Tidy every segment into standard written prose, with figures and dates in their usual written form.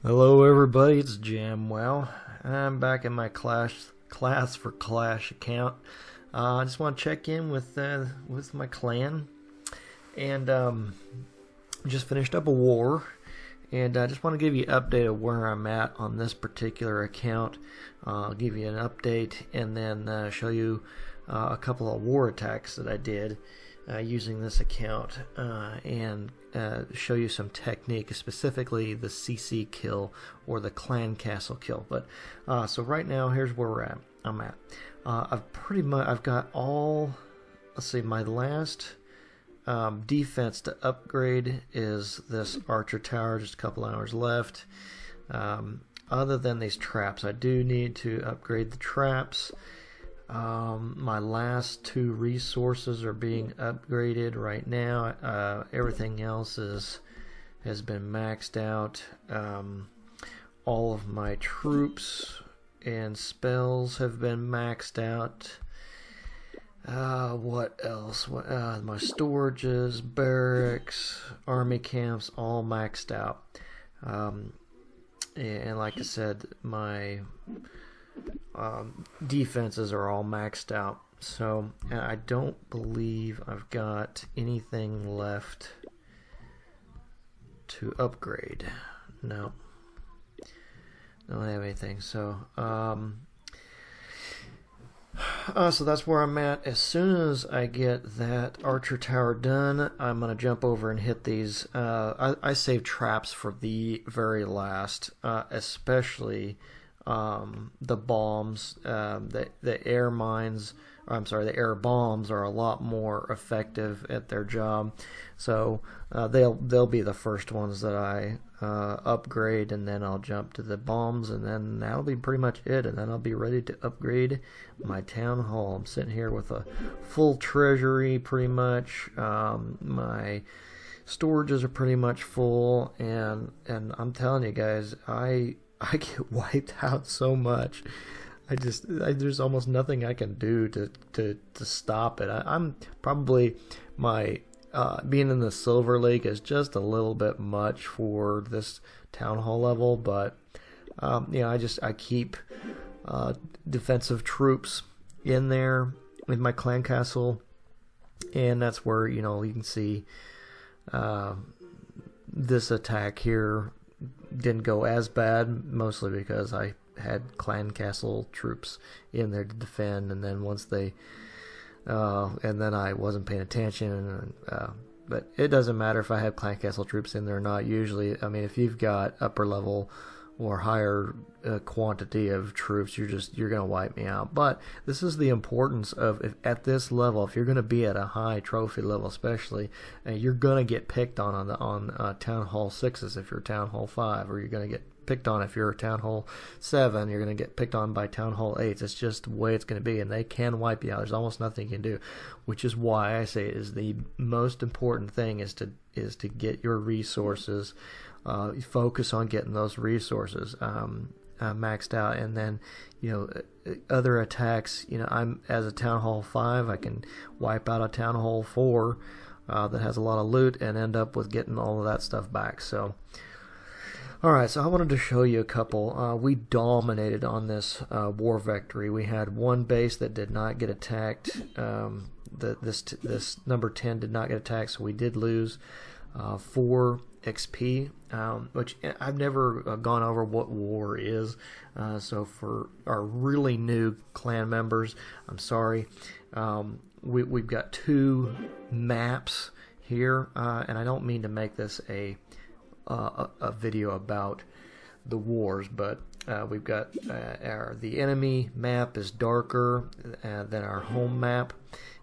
Hello everybody, it's JamWow. I'm back in my Class for Clash account. I just want to check in with my clan, and just finished up a war, and I just want to give you an update of where I'm at on this particular account. I'll give you an update, and then show you a couple of war attacks that I did using this account, and show you some technique, specifically the CC kill or the clan castle kill. But so right now, here's where I'm at. I've got all. Let's see, my last defense to upgrade is this archer tower. Just a couple hours left. Other than these traps, I do need to upgrade the traps. My last two resources are being upgraded right now. Everything else has been maxed out. All of my troops and spells have been maxed out. What else? My storages, barracks, army camps, all maxed out. And like I said, my defenses are all maxed out. So I don't believe I've got anything left to upgrade. No. Don't have anything. So so that's where I'm at. As soon as I get that archer tower done, I'm going to jump over and hit these. I save traps for the very last, especially the bombs. The air mines, the air bombs are a lot more effective at their job. So they'll be the first ones that I upgrade, and then I'll jump to the bombs, and then that'll be pretty much it. And then I'll be ready to upgrade my town hall. I'm sitting here with a full treasury, pretty much. My storages are pretty much full, and I'm telling you guys, I get wiped out so much. There's almost nothing I can do to stop it. I'm probably my being in the Silver League is just a little bit much for this town hall level, but I keep defensive troops in there with my clan castle, and that's where you can see this attack here didn't go as bad, mostly because I had clan castle troops in there to defend, and then once they and then I wasn't paying attention, but it doesn't matter if I have clan castle troops in there or not. Usually, I mean, if you've got upper level or higher quantity of troops, you're gonna wipe me out. But this is the importance of, at this level, if you're gonna be at a high trophy level, especially, you're gonna get picked on town hall 6s if you're town hall 5, or you're gonna get picked on if you're a town hall 7. You're going to get picked on by town hall 8s. It's just the way it's going to be, and they can wipe you out. There's almost nothing you can do, which is why I say it is the most important thing is to get your resources. Focus on getting those resources maxed out, and then other attacks. I'm as a town hall 5, I can wipe out a town hall 4 that has a lot of loot and end up with getting all of that stuff back. So alright, so I wanted to show you a couple. We dominated on this war victory. We had one base that did not get attacked. This number 10 did not get attacked, so we did lose 4 XP, which I've never gone over what war is. So for our really new clan members, I'm sorry. We've got 2 maps here, and I don't mean to make this a video about the wars, but we've got the enemy map is darker than our home map.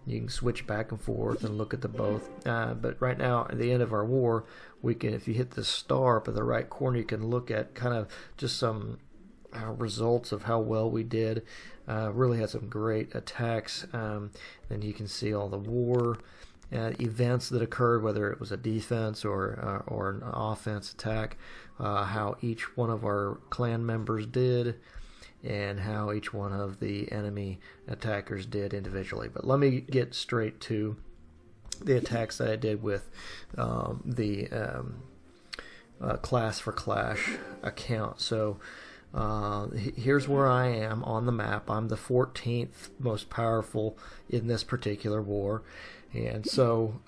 You can switch back and forth and look at the both, but right now at the end of our war, we can, if you hit the star up in the right corner, you can look at kind of just some results of how well we did. Really had some great attacks. Then you can see all the war events that occurred, whether it was a defense or an offense attack, how each one of our clan members did, and how each one of the enemy attackers did individually. But let me get straight to the attacks that I did with the Class for Clash account. So here's where I am on the map. I'm the 14th most powerful in this particular war. And so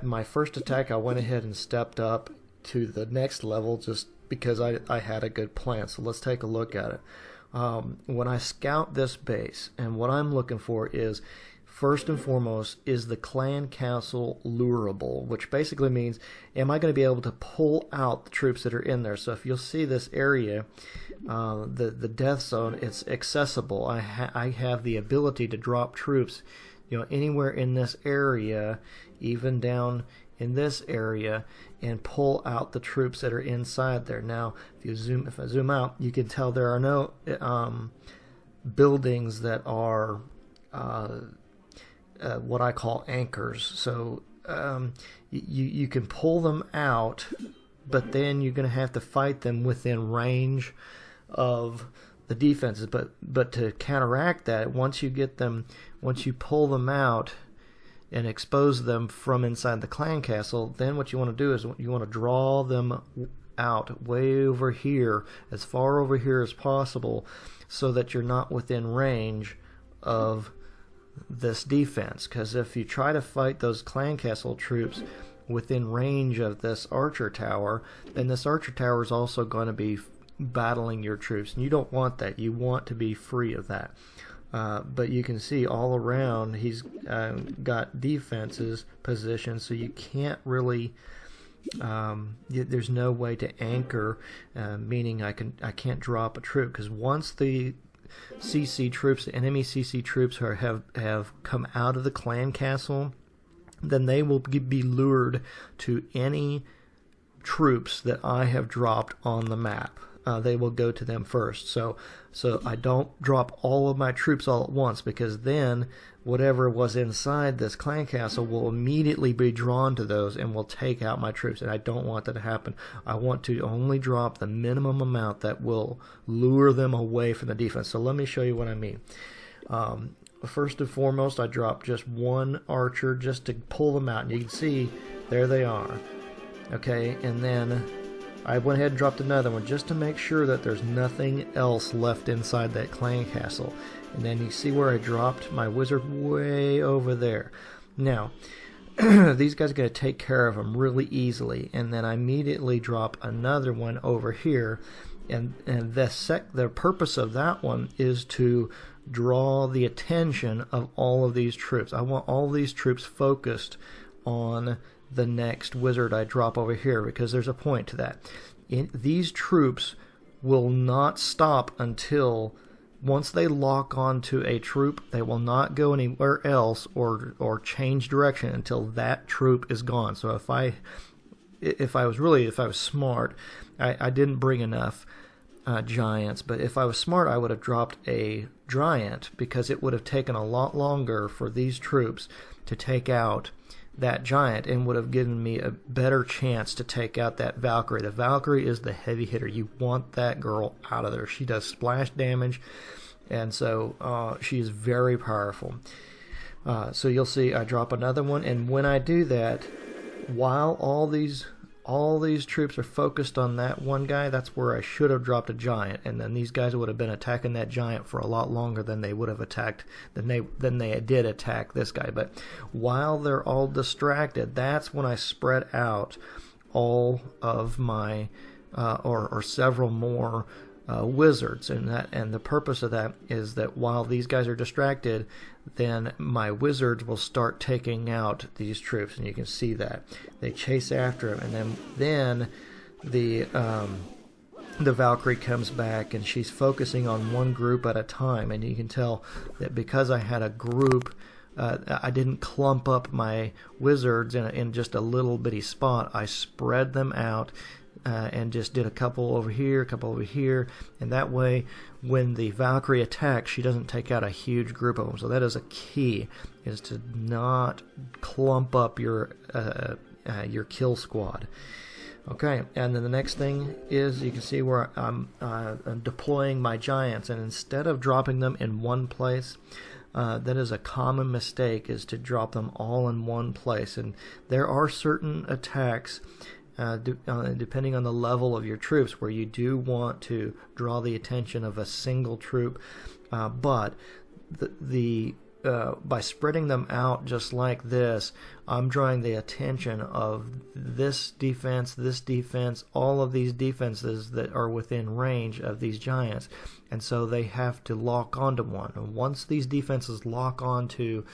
my first attack, I went ahead and stepped up to the next level just because I had a good plan. So let's take a look at it. When I scout this base, and what I'm looking for is, first and foremost, is the clan castle lurable, which basically means, am I going to be able to pull out the troops that are in there? So if you'll see this area, the death zone, it's accessible. I have the ability to drop troops, anywhere in this area, even down in this area, and pull out the troops that are inside there. Now, if I zoom out, you can tell there are no buildings that are what I call anchors. So you can pull them out, but then you're going to have to fight them within range of the defenses. But to counteract that, once you pull them out and expose them from inside the clan castle, then what you want to do is you want to draw them out way over here, as far over here as possible, so that you're not within range of this defense. Because if you try to fight those clan castle troops within range of this archer tower, then this archer tower is also going to be battling your troops, and you don't want that. You want to be free of that. But you can see all around he's got defenses positioned, so you can't really there's no way to anchor, meaning I can't drop a troop, because once the CC troops, the enemy CC troops have come out of the clan castle, then they will be lured to any troops that I have dropped on the map. They will go to them first. So I don't drop all of my troops all at once, because then whatever was inside this clan castle will immediately be drawn to those and will take out my troops, and I don't want that to happen. I want to only drop the minimum amount that will lure them away from the defense. So let me show you what I mean. First and foremost, I dropped just one archer just to pull them out, and you can see there they are. Okay, and then I went ahead and dropped another one just to make sure that there's nothing else left inside that clan castle. And then you see where I dropped my wizard way over there. Now, these guys are going to take care of them really easily. And then I immediately drop another one over here. And the purpose of that one is to draw the attention of all of these troops. I want all these troops focused on the next wizard I drop over here, because there's a point to that. These troops will not stop until, once they lock onto a troop, they will not go anywhere else or change direction until that troop is gone. So if I was smart, I didn't bring enough giants, but if I was smart, I would have dropped a giant, because it would have taken a lot longer for these troops to take out that giant, and would have given me a better chance to take out that Valkyrie. The Valkyrie is the heavy hitter. You want that girl out of there. She does splash damage, and so she is very powerful. So you'll see I drop another one, and when I do that, while all these troops are focused on that one guy, that's where I should have dropped a giant, and then these guys would have been attacking that giant for a lot longer than they would have attacked, than they did attack this guy. But while they're all distracted, that's when I spread out all of my or several more wizards, and the purpose of that is that while these guys are distracted, then my wizards will start taking out these troops, and you can see that they chase after them, and then the Valkyrie comes back, and she's focusing on one group at a time, and you can tell that because I had a group, I didn't clump up my wizards in just a little bitty spot. I spread them out. And just did a couple over here, a couple over here, and that way when the Valkyrie attacks, she doesn't take out a huge group of them. So that is a key, is to not clump up your kill squad. Okay, and then the next thing is, you can see where I'm deploying my giants, and instead of dropping them in one place, that is a common mistake, is to drop them all in one place. And there are certain attacks depending on the level of your troops, where you do want to draw the attention of a single troop, but by spreading them out just like this, I'm drawing the attention of this defense, all of these defenses that are within range of these giants, and so they have to lock onto one. And once these defenses lock onto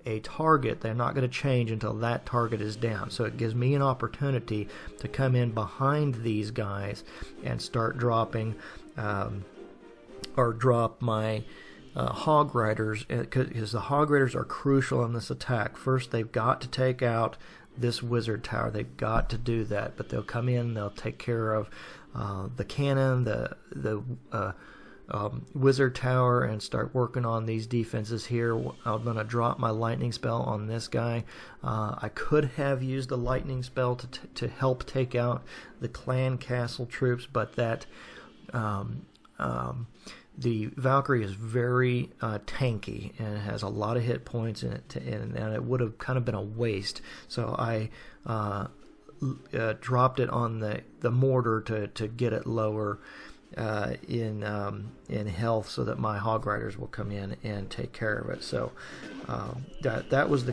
a target, they're not going to change until that target is down. So it gives me an opportunity to come in behind these guys and start dropping or drop my Hog Riders, because the Hog Riders are crucial in this attack. First, they've got to take out this wizard tower. They've got to do that, but they'll come in, they'll take care of the cannon, the wizard tower, and start working on these defenses here. I'm going to drop my lightning spell on this guy. I could have used a lightning spell to help take out the clan castle troops, but that the Valkyrie is very tanky and it has a lot of hit points in it, and it would have kind of been a waste. So I dropped it on the mortar to get it lower in health, so that my Hog Riders will come in and take care of it. So that was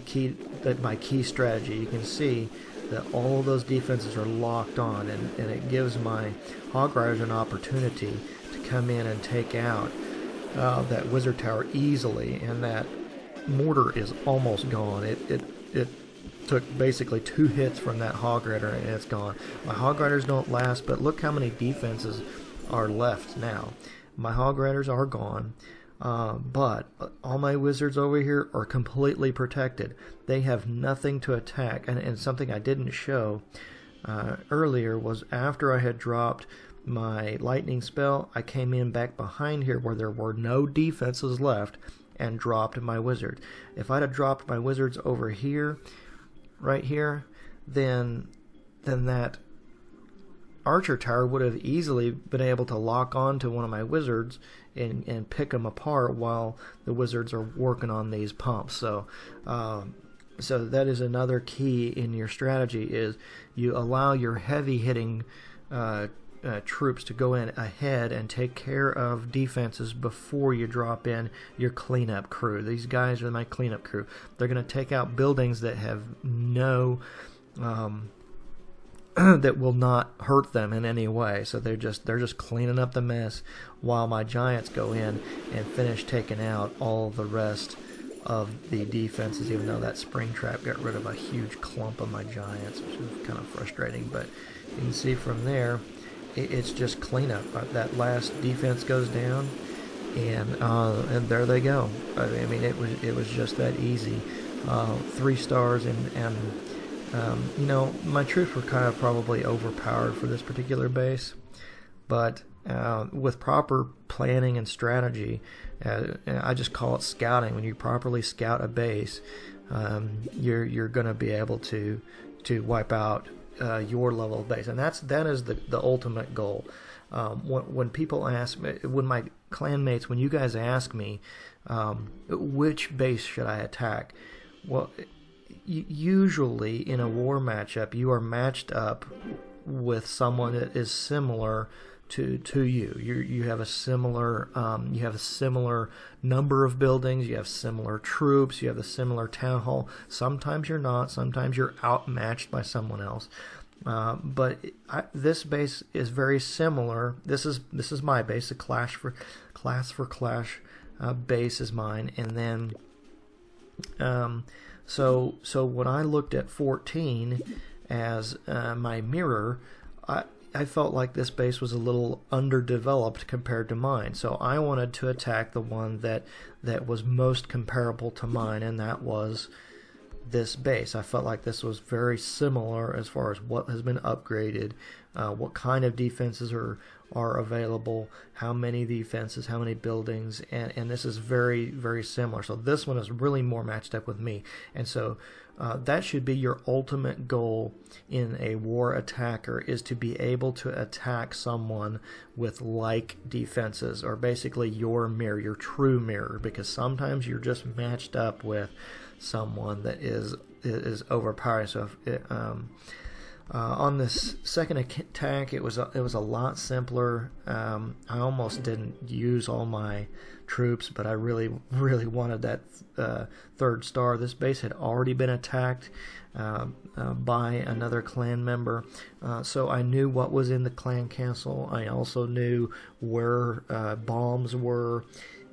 my key strategy. You can see that all of those defenses are locked on, and it gives my Hog Riders an opportunity to come in and take out that wizard tower easily, and that mortar is almost gone. It took basically 2 hits from that Hog Rider and it's gone. My Hog Riders don't last, but look how many defenses are left now. My Hog Riders are gone, but all my wizards over here are completely protected. They have nothing to attack, and something I didn't show earlier was after I had dropped my lightning spell, I came in back behind here where there were no defenses left and dropped my wizard. If I'd have dropped my wizards over here, right here, then that archer tower would have easily been able to lock on to one of my wizards and pick them apart while the wizards are working on these pumps. So that is another key in your strategy, is you allow your heavy hitting troops to go in ahead and take care of defenses before you drop in your cleanup crew. These guys are my cleanup crew. They're going to take out buildings that have no that will not hurt them in any way. So they're just cleaning up the mess while my giants go in and finish taking out all the rest of the defenses, even though that spring trap got rid of a huge clump of my giants, which is kind of frustrating. But you can see from there, it's just cleanup. That last defense goes down, and there they go. I mean, it was just that easy. 3 stars, and you know, my troops were kind of probably overpowered for this particular base, but with proper planning and strategy, I just call it scouting. When you properly scout a base, you're going to be able to wipe out your level of base, and that is the ultimate goal. When people ask me, when my clanmates, when you guys ask me, which base should I attack? Well, usually in a war matchup, you are matched up with someone that is similar to you. You have a similar number of buildings. You have similar troops. You have a similar town hall. Sometimes you're not. Sometimes you're outmatched by someone else. But this base is very similar. This is my base. The Clash for Clash base is mine, and then so when I looked at 14 as my mirror, I felt like this base was a little underdeveloped compared to mine. So I wanted to attack the one that was most comparable to mine, and that was this base. I felt like this was very similar as far as what has been upgraded, what kind of defenses are available, how many defenses, how many buildings, and this is very, very similar. So this one is really more matched up with me, and so that should be your ultimate goal in a war attacker, is to be able to attack someone with like defenses, or basically your mirror, your true mirror, because sometimes you're just matched up with someone that is overpowering. So On this second attack, it was a lot simpler. I almost didn't use all my troops, but I really wanted that third star. This base had already been attacked by another clan member, so I knew what was in the clan castle. I also knew where bombs were,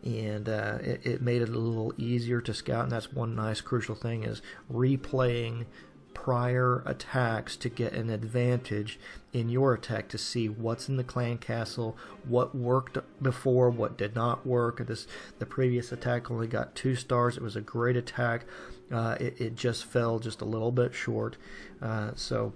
and it made it a little easier to scout. And that's one nice crucial thing, is replaying prior attacks to get an advantage in your attack, to see what's in the clan castle, what worked before, what did not work. The previous attack only got 2 stars. It was a great attack. It just fell just a little bit short. So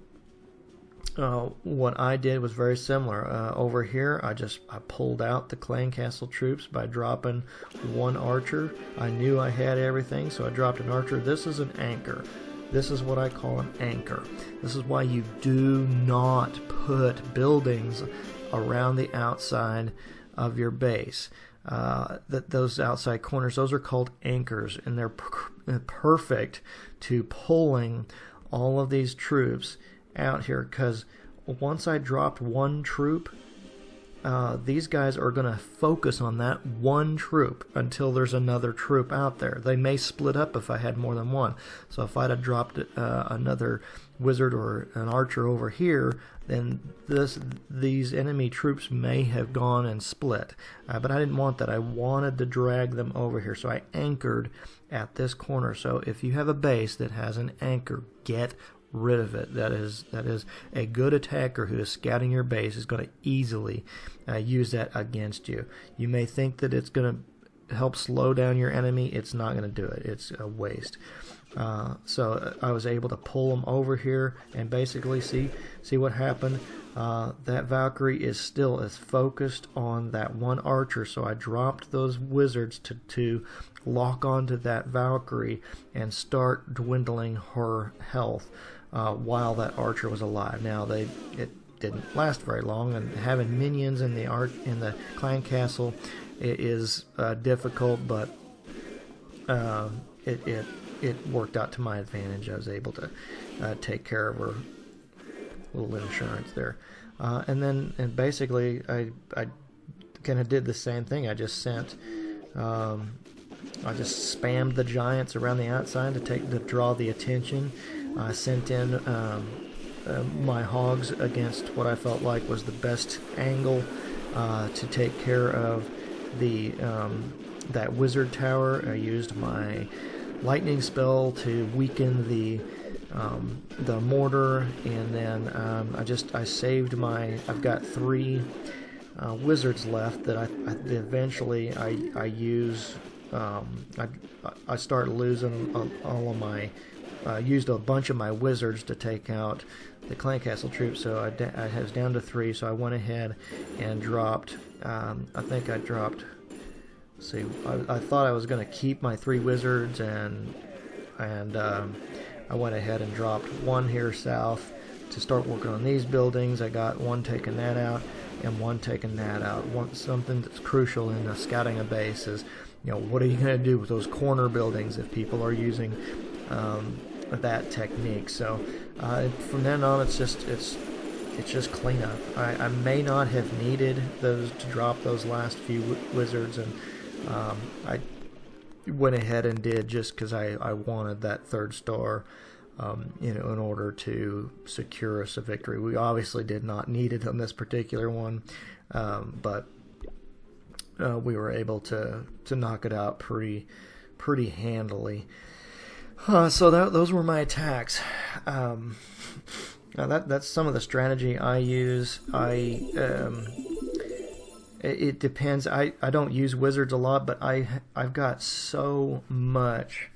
what I did was very similar. Over here, I pulled out the clan castle troops by dropping 1 archer. I knew I had everything, so I dropped an archer. This is an anchor. This is what I call an anchor. This is why you do not put buildings around the outside of your base. Those outside corners, those are called anchors, and they're perfect to pulling all of these troops out here, because once I dropped 1 troop, these guys are going to focus on that 1 troop until there's another troop out there. They may split up if I had more than 1. So if I'd have dropped another wizard or an archer over here, then these enemy troops may have gone and split. But I didn't want that. I wanted to drag them over here. So I anchored at this corner. So if you have a base that has an anchor, get rid of it. That is a good attacker who is scouting your base is going to easily use that against you. You may think that it's going to help slow down your enemy. It's not going to do it. It's a waste. So I was able to pull them over here and basically see what happened. That Valkyrie is still as focused on that 1 archer, so I dropped those wizards to lock onto that Valkyrie and start dwindling her health while that archer was alive. Now it didn't last very long, and having minions in the clan castle is difficult, but it worked out to my advantage. I was able to take care of her. Little insurance there. And basically I kind of did the same thing. I just spammed the giants around the outside to draw the attention. I sent in my hogs against what I felt like was the best angle to take care of that wizard tower. I used my lightning spell to weaken the mortar, and then I saved I've got 3 wizards left that eventually I use. I started losing all of my. Used a bunch of my wizards to take out the clan castle troops, so I was down to 3. So I went ahead and dropped. I think I dropped. See, I thought I was going to keep my 3 wizards, and I went ahead and dropped 1 here south to start working on these buildings. I got 1 taking that out and 1 taking that out. Something that's crucial in scouting a base is, what are you going to do with those corner buildings if people are using that technique? So from then on, it's just cleanup. I may not have needed those to drop those last few wizards, and I went ahead and did just because I wanted that 3rd star, in order to secure us a victory. We obviously did not need it on this particular one, but we were able to knock it out pretty handily. So those were my attacks. Now that's some of the strategy I use. It depends. I don't use wizards a lot, but I've got so much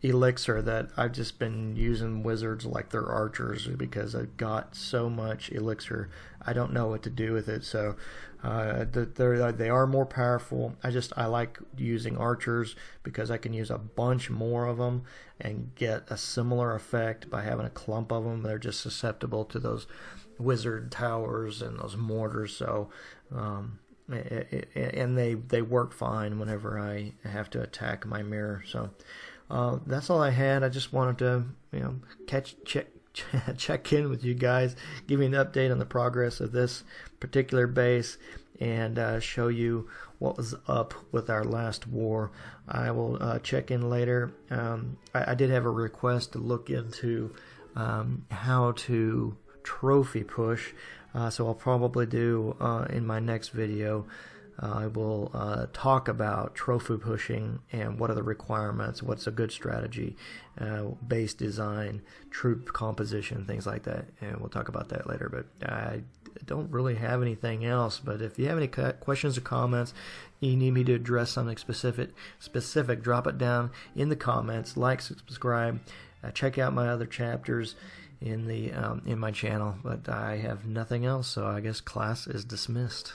elixir that I've just been using wizards like they're archers, because I've got so much elixir. I don't know what to do with it, so they are more powerful. I like using archers because I can use a bunch more of them and get a similar effect by having a clump of them. They're just susceptible to those wizard towers and those mortars, so and they work fine whenever I have to attack my mirror. So that's all I had. I just wanted to check in with you guys, give you an update on the progress of this particular base, and show you what was up with our last war. I will check in later. I did have a request to look into how to trophy push, so I'll probably do in my next video. I will talk about trophy pushing and what are the requirements, what's a good strategy, base design, troop composition, things like that, and we'll talk about that later. But I don't really have anything else. But if you have any questions or comments, you need me to address something specific, drop it down in the comments. Like, subscribe, check out my other chapters in my channel. But I have nothing else, so I guess class is dismissed.